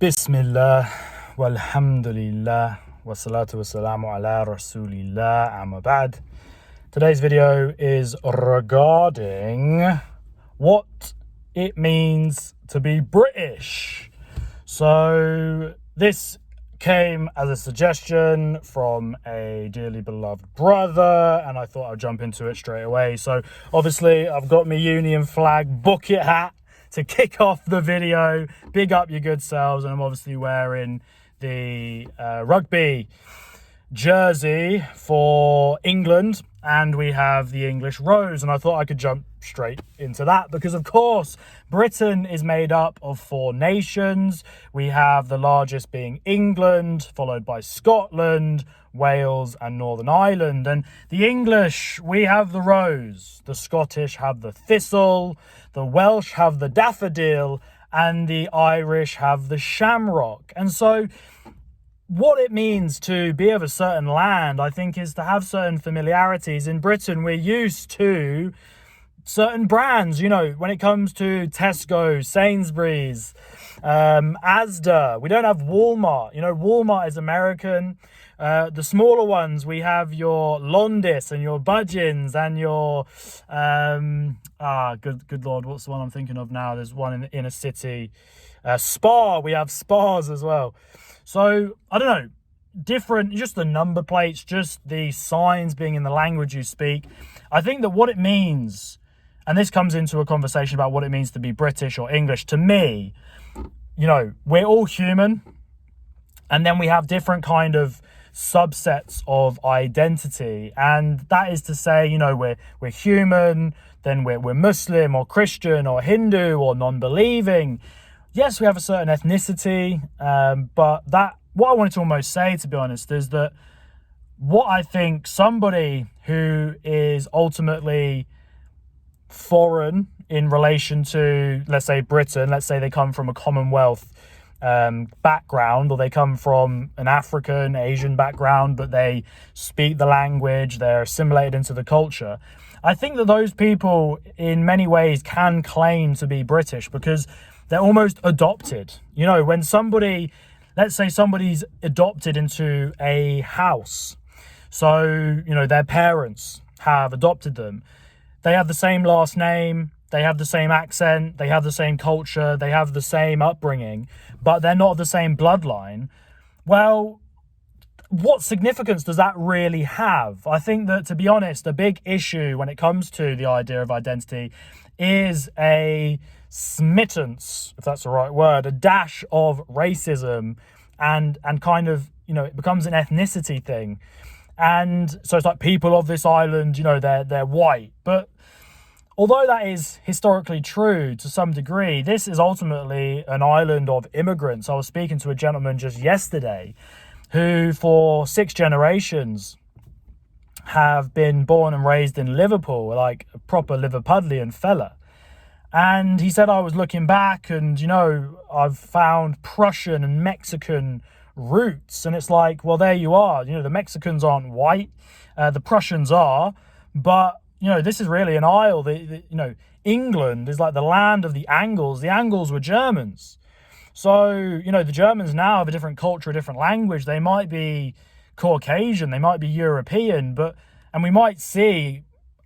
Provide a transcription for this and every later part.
Bismillah, walhamdulillah, wassalatu wassalamu ala rasulillah, amma ba'd. Today's video is regarding what it means to be British. So this came as a suggestion from a dearly beloved brother, and I thought I'd jump into it straight away. So obviously I've got my Union flag bucket hat to kick off the video. Big up your good selves. And I'm obviously wearing the rugby jersey for England, and we have the English rose, and I thought I could jump straight into that because of course Britain is made up of 4 nations. We have the largest being England, followed by Scotland, Wales and Northern Ireland. And the English, we have the rose, the Scottish have the thistle, the Welsh have the daffodil, and the Irish have the shamrock. And so what it means to be of a certain land, I think, is to have certain familiarities. In Britain, we're used to certain brands, you know, when it comes to Tesco, Sainsbury's, Asda. We don't have Walmart. You know, Walmart is American. The smaller ones, we have your Londis and your Budgeons and your good lord, what's the one I'm thinking of now? There's one in a city, Spar. We have Spars as well. So I don't know, different, just the number plates, just the signs being in the language you speak. I think that what it means, and this comes into a conversation about what it means to be British or English. To me, you know, we're all human, and then we have different kind of subsets of identity, and that is to say, you know, we're human, then we're Muslim or Christian or Hindu or non-believing. Yes, we have a certain ethnicity, but what I wanted to almost say, to be honest, is that what I think somebody who is ultimately foreign in relation to, let's say, Britain, let's say they come from a Commonwealth background, or they come from an African, Asian background, but they speak the language, they're assimilated into the culture. I think that those people in many ways can claim to be British because they're almost adopted. You know, when somebody, let's say somebody's adopted into a house, so, you know, their parents have adopted them, they have the same last name, they have the same accent, they have the same culture, they have the same upbringing, but they're not of the same bloodline. Well, what significance does that really have? I think that, to be honest, a big issue when it comes to the idea of identity is a smittance, if that's the right word, a dash of racism, and kind of, you know, it becomes an ethnicity thing. And so it's like, people of this island, you know, they're white. But although that is historically true to some degree, this is ultimately an island of immigrants. I was speaking to a gentleman just yesterday who for 6 generations have been born and raised in Liverpool, like a proper Liverpudlian fella. And he said, I was looking back and, you know, I've found Prussian and Mexican roots. And it's like, well, there you are. You know, the Mexicans aren't white. The Prussians are. But, you know, this is really an isle. You know, England is like the land of the Angles. The Angles were Germans. So, you know, the Germans now have a different culture, a different language. They might be Caucasian, they might be European, and we might see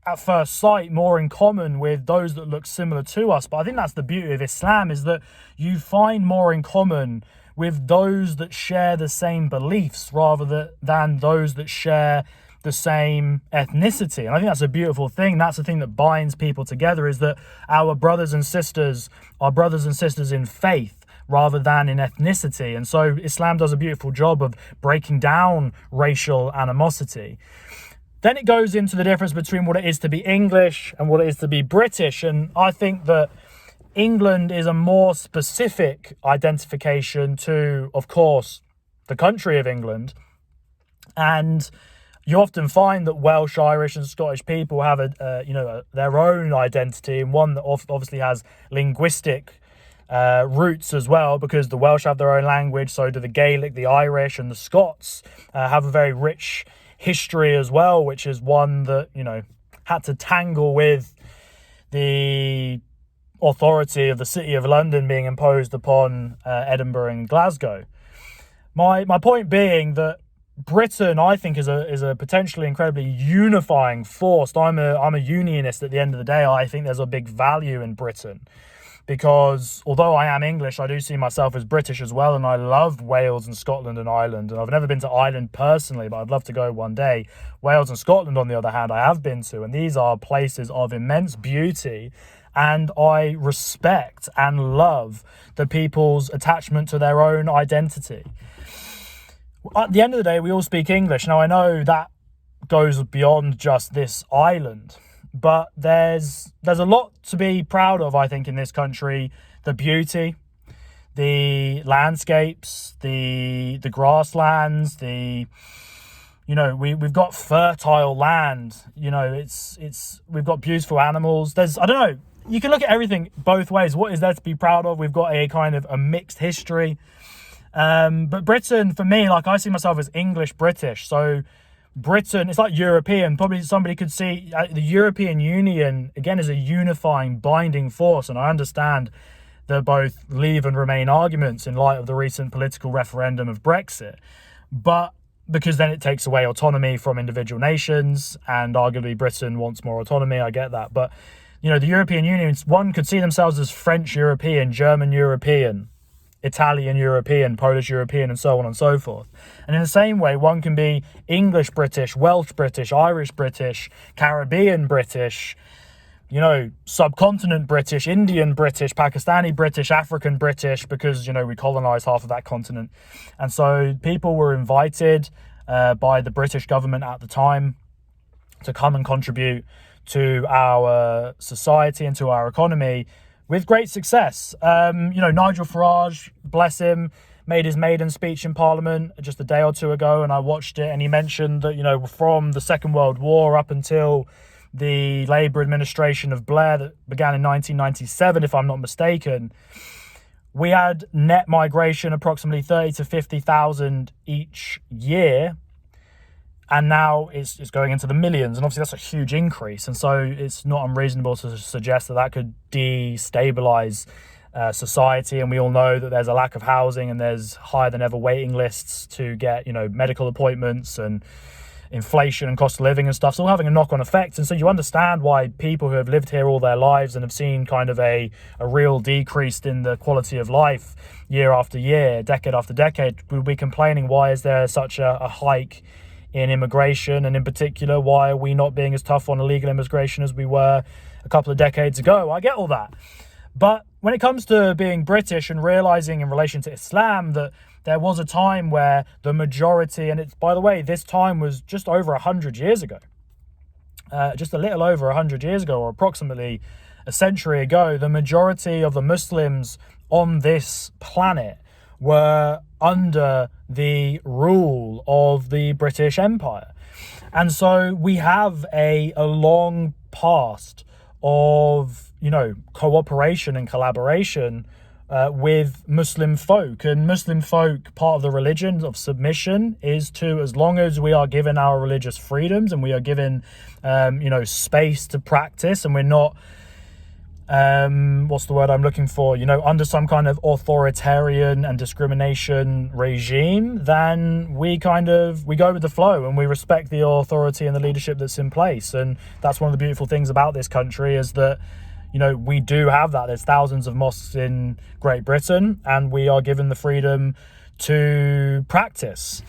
at first sight more in common with those that look similar to us. But I think that's the beauty of Islam, is that you find more in common with those that share the same beliefs rather than those that share the same ethnicity. And I think that's a beautiful thing. That's the thing that binds people together, is that our brothers and sisters are brothers and sisters in faith rather than in ethnicity. And so Islam does a beautiful job of breaking down racial animosity. Then it goes into the difference between what it is to be English and what it is to be British. And I think that England is a more specific identification to, of course, the country of England. And you often find that Welsh, Irish and Scottish people have their own identity, and one that obviously has linguistic roots as well, because the Welsh have their own language, so do the Gaelic, the Irish and the Scots have a very rich history as well, which is one that, you know, had to tangle with the authority of the City of London being imposed upon Edinburgh and Glasgow. My point being that Britain, I think, is a potentially incredibly unifying force. I'm a unionist at the end of the day. I think there's a big value in Britain, because although I am English, I do see myself as British as well, and I love Wales and Scotland and Ireland. And I've never been to Ireland personally, but I'd love to go one day. Wales and Scotland, on the other hand, I have been to, and these are places of immense beauty. And I respect and love the people's attachment to their own identity. At the end of the day, we all speak English. Now, I know that goes beyond just this island, but there's a lot to be proud of, I think, in this country. The beauty, the landscapes, the grasslands, we've got fertile land. We've got beautiful animals. I don't know, you can look at everything both ways. What is there to be proud of? We've got a kind of a mixed history. But Britain, for me, like, I see myself as English British. So Britain, it's like European. Probably somebody could see the European Union, again, as a unifying, binding force. And I understand the both leave and remain arguments in light of the recent political referendum of Brexit. But because then it takes away autonomy from individual nations, and arguably Britain wants more autonomy. I get that. But, the European Union, one could see themselves as French European, German European, Italian European, Polish European, and so on and so forth. And in the same way, one can be English British, Welsh British, Irish British, Caribbean British, subcontinent British, Indian British, Pakistani British, African British, because, we colonized half of that continent. And so people were invited by the British government at the time to come and contribute to our society and to our economy with great success. Nigel Farage, bless him, made his maiden speech in Parliament just a day or two ago, and I watched it, and he mentioned that, from the Second World War up until the Labour administration of Blair that began in 1997, if I'm not mistaken, we had net migration approximately 30 to 50,000 each year. And now it's going into the millions. And obviously that's a huge increase. And so it's not unreasonable to suggest that could destabilize society. And we all know that there's a lack of housing, and there's higher than ever waiting lists to get, medical appointments, and inflation and cost of living and stuff. It's all having a knock-on effect. And so you understand why people who have lived here all their lives and have seen kind of a real decrease in the quality of life year after year, decade after decade, would be complaining, why is there such a hike in immigration, and in particular, why are we not being as tough on illegal immigration as we were a couple of decades ago? I get all that. But when it comes to being British and realizing in relation to Islam that there was a time where the majority, and it's, by the way, this time was just over 100 years ago, just a little over 100 years ago, or approximately a century ago, the majority of the Muslims on this planet were under the rule of the British Empire. And so we have a long past of, cooperation and collaboration with Muslim folk. And Muslim folk, part of the religion of submission is to, as long as we are given our religious freedoms and we are given, space to practice, and we're not, what's the word I'm looking for, under some kind of authoritarian and discrimination regime, then we go with the flow and we respect the authority and the leadership that's in place. And that's one of the beautiful things about this country, is that, we do have that. There's thousands of mosques in Great Britain, and we are given the freedom to practice.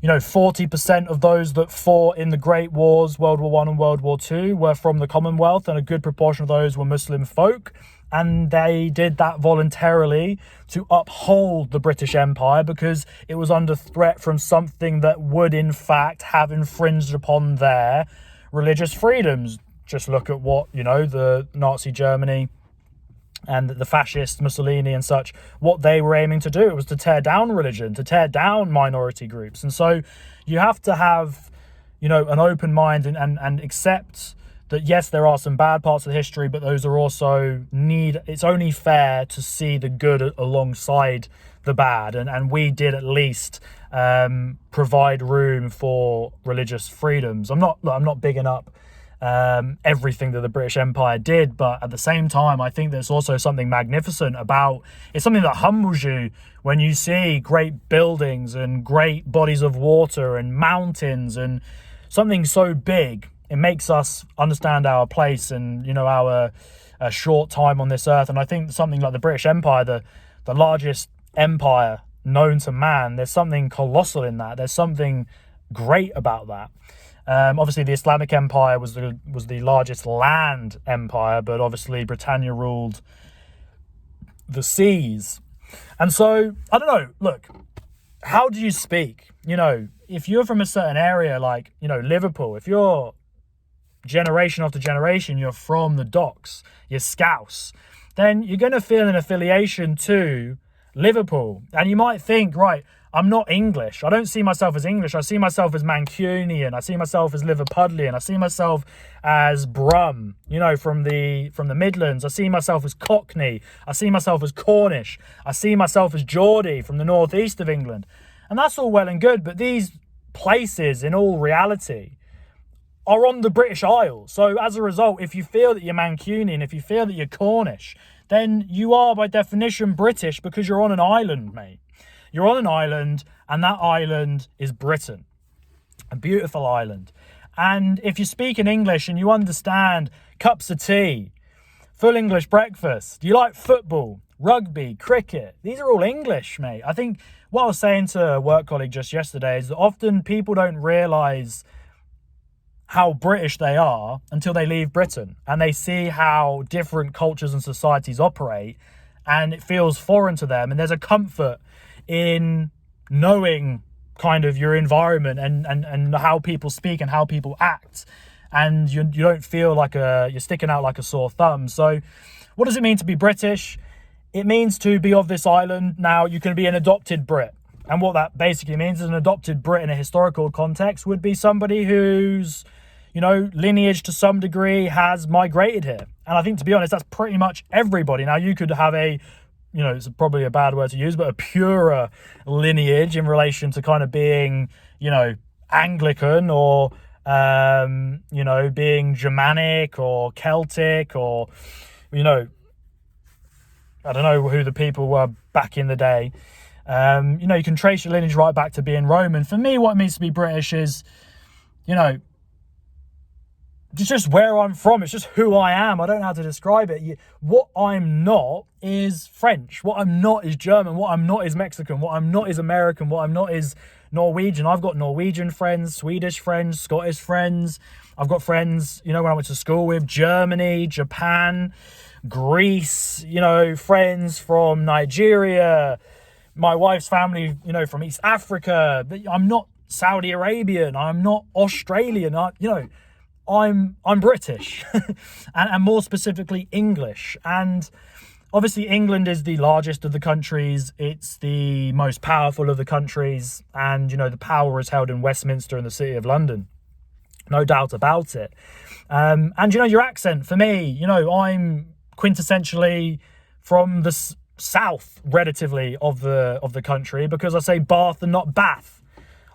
40% of those that fought in the Great Wars, World War I and World War II, were from the Commonwealth, and a good proportion of those were Muslim folk. And they did that voluntarily to uphold the British Empire, because it was under threat from something that would, in fact, have infringed upon their religious freedoms. Just look at what, the Nazi Germany and the fascist Mussolini and such, what they were aiming to do. It was to tear down religion, to tear down minority groups. And so you have to have, an open mind and accept that, yes, there are some bad parts of the history, but those are also it's only fair to see the good alongside the bad. And we did at least provide room for religious freedoms. I'm not bigging up everything that the British Empire did. But at the same time, I think there's also something magnificent about it's something that humbles you when you see great buildings and great bodies of water and mountains and something so big. It makes us understand our place and, you know, our short time on this earth. And I think something like the British Empire, the largest empire known to man, there's something colossal in that. There's something great about that. Obviously, the Islamic Empire was the largest land empire, but obviously Britannia ruled the seas. And so, I don't know, look, how do you speak? You know, if you're from a certain area, like, you know, Liverpool, if you're generation after generation, you're from the docks, you're Scouse, then you're going to feel an affiliation to Liverpool. And you might think, right, I'm not English. I don't see myself as English. I see myself as Mancunian. I see myself as Liverpudlian. I see myself as Brum, you know, from the Midlands. I see myself as Cockney. I see myself as Cornish. I see myself as Geordie from the northeast of England. And that's all well and good, but these places, in all reality, are on the British Isles. So as a result, if you feel that you're Mancunian, if you feel that you're Cornish, then you are by definition British because you're on an island, mate. You're on an island, and that island is Britain. A beautiful island. And if you speak in English and you understand cups of tea, full English breakfast, you like football, rugby, cricket, these are all English, mate. I think what I was saying to a work colleague just yesterday is that often people don't realise how British they are until they leave Britain and they see how different cultures and societies operate, and it feels foreign to them. And there's a comfort in knowing kind of your environment and how people speak and how people act, and you don't feel like you're sticking out like a sore thumb. So what does it mean to be British? It means to be of this island. Now, you can be an adopted Brit, and what that basically means is an adopted Brit in a historical context would be somebody whose, you know, lineage to some degree has migrated here. And I think, to be honest, that's pretty much everybody. Now, you could have you know, it's probably a bad word to use, but a purer lineage in relation to kind of being, you know, Anglican or, you know, being Germanic or Celtic or, you know, I don't know who the people were back in the day. You know, you can trace your lineage right back to being Roman. For me, what it means to be British is, you know, it's just where I'm from. It's just who I am. I don't know how to describe it. What I'm not is French. What I'm not is German. What I'm not is Mexican. What I'm not is American. What I'm not is Norwegian. I've got Norwegian friends, Swedish friends, Scottish friends. I've got friends, you know, when I went to school with, Germany, Japan, Greece, you know, friends from Nigeria, my wife's family, you know, from East Africa. I'm not Saudi Arabian. I'm not Australian. I'm British and more specifically English. And obviously England is the largest of the countries. It's the most powerful of the countries. And, you know, the power is held in Westminster and the City of London. No doubt about it. And, you know, your accent, for me, you know, I'm quintessentially from the south, relatively, of the country, because I say Bath and not Bath.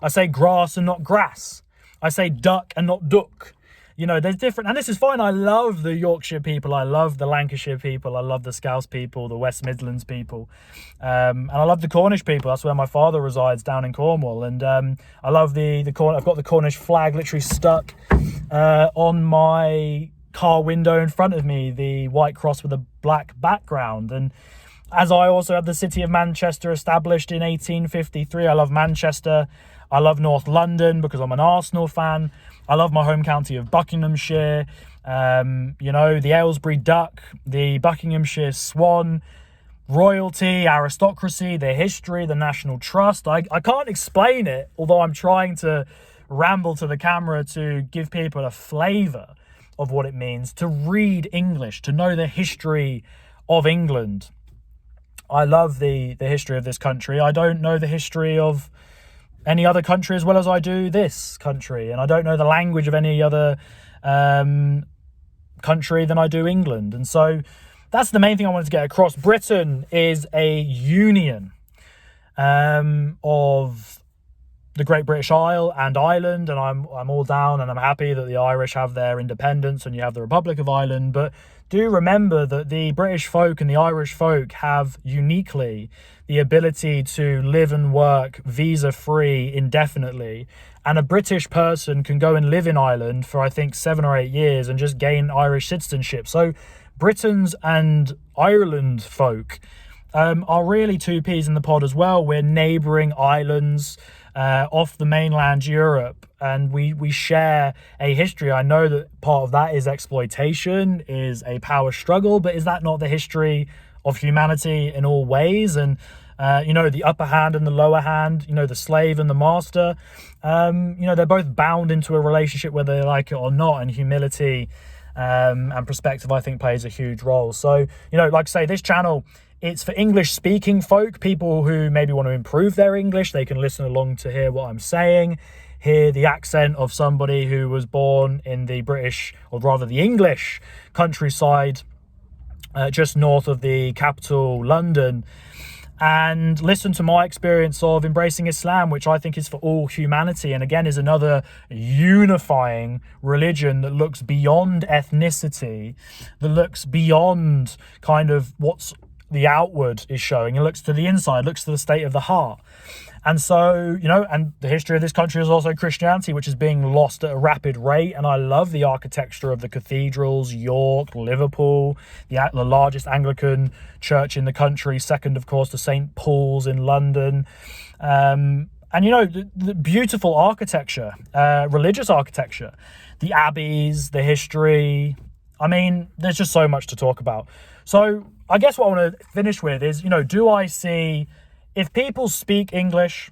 I say grass and not grass. I say duck and not duck. You know, there's different, and this is fine. I love the Yorkshire people. I love the Lancashire people. I love the Scouse people, the West Midlands people. And I love the Cornish people. That's where my father resides, down in Cornwall. And I love I've got the Cornish flag literally stuck on my car window in front of me, the white cross with a black background. And as I also have the city of Manchester established in 1853, I love Manchester. I love North London because I'm an Arsenal fan. I love my home county of Buckinghamshire, you know, the Aylesbury Duck, the Buckinghamshire Swan, royalty, aristocracy, their history, the National Trust. I can't explain it, although I'm trying to ramble to the camera to give people a flavour of what it means to read English, to know the history of England. I love the history of this country. I don't know the history of any other country as well as I do this country, and I don't know the language of any other country than I do England. And so that's the main thing I wanted to get across. Britain is a union of the Great British Isle and Ireland, and I'm all down, and I'm happy that the Irish have their independence and you have the Republic of Ireland. But do remember that the British folk and the Irish folk have uniquely the ability to live and work visa-free indefinitely. And a British person can go and live in Ireland for, I think, 7 or 8 years and just gain Irish citizenship. So Britons and Ireland folk are really two peas in the pod as well. We're neighbouring islands off the mainland Europe, and we share a history. I know that part of that is exploitation, is a power struggle, but is that not the history of humanity in all ways? And the upper hand and the lower hand, the slave and the master, they're both bound into a relationship whether they like it or not, and humility and perspective, I think, plays a huge role. So, like I say, this channel, it's for English-speaking folk, people who maybe want to improve their English. They can listen along to hear what I'm saying, hear the accent of somebody who was born in the British, or rather the English countryside, just north of the capital, London, and listen to my experience of embracing Islam, which I think is for all humanity, and again is another unifying religion that looks beyond ethnicity, that looks beyond kind of what's the outward is showing. It looks to the inside, looks to the state of the heart. And so, and the history of this country is also Christianity, which is being lost at a rapid rate. And I love the architecture of the cathedrals, York, Liverpool, the largest Anglican church in the country, second, of course, to St. Paul's in London. And, the beautiful architecture, religious architecture, the abbeys, the history. I mean, there's just so much to talk about. So I guess what I want to finish with is, do I see, if people speak English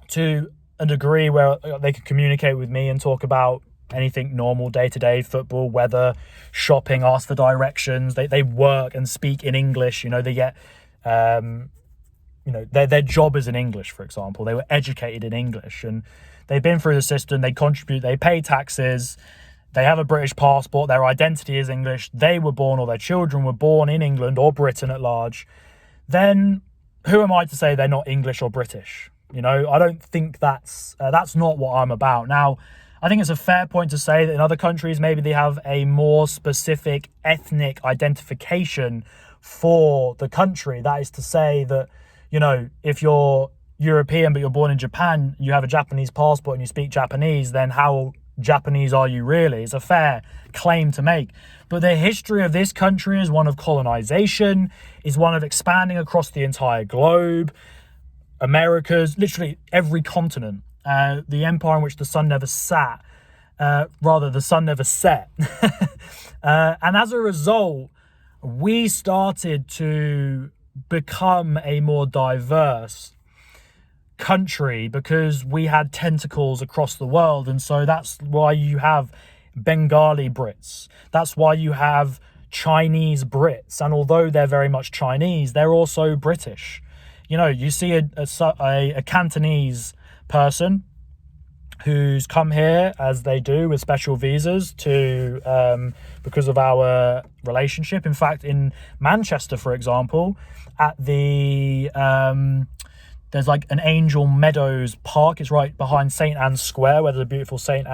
to a degree where they can communicate with me and talk about anything normal, day-to-day, football, weather, shopping, ask for directions, they work and speak in English, they get, their job is in English, for example. They were educated in English and they've been through the system, they contribute, they pay taxes, they have a British passport, their identity is English, they were born, or their children were born in England or Britain at large, then who am I to say they're not English or British? I don't think that's not what I'm about. Now, I think it's a fair point to say that in other countries, maybe they have a more specific ethnic identification for the country. That is to say that, if you're European but you're born in Japan, you have a Japanese passport and you speak Japanese, then how Japanese are you really? It's a fair claim to make. But the history of this country is one of colonization, is one of expanding across the entire globe, Americas, literally every continent, the empire in which the sun never sat, the sun never set. And as a result, we started to become a more diverse country because we had tentacles across the world. And so that's why you have Bengali Brits, that's why you have Chinese Brits, and although they're very much Chinese, they're also British. You see a Cantonese person who's come here, as they do, with special visas to because of our relationship. In fact, in Manchester, for example, at the there's like an Angel Meadows Park. It's right behind St. Anne's Square, where there's a beautiful St.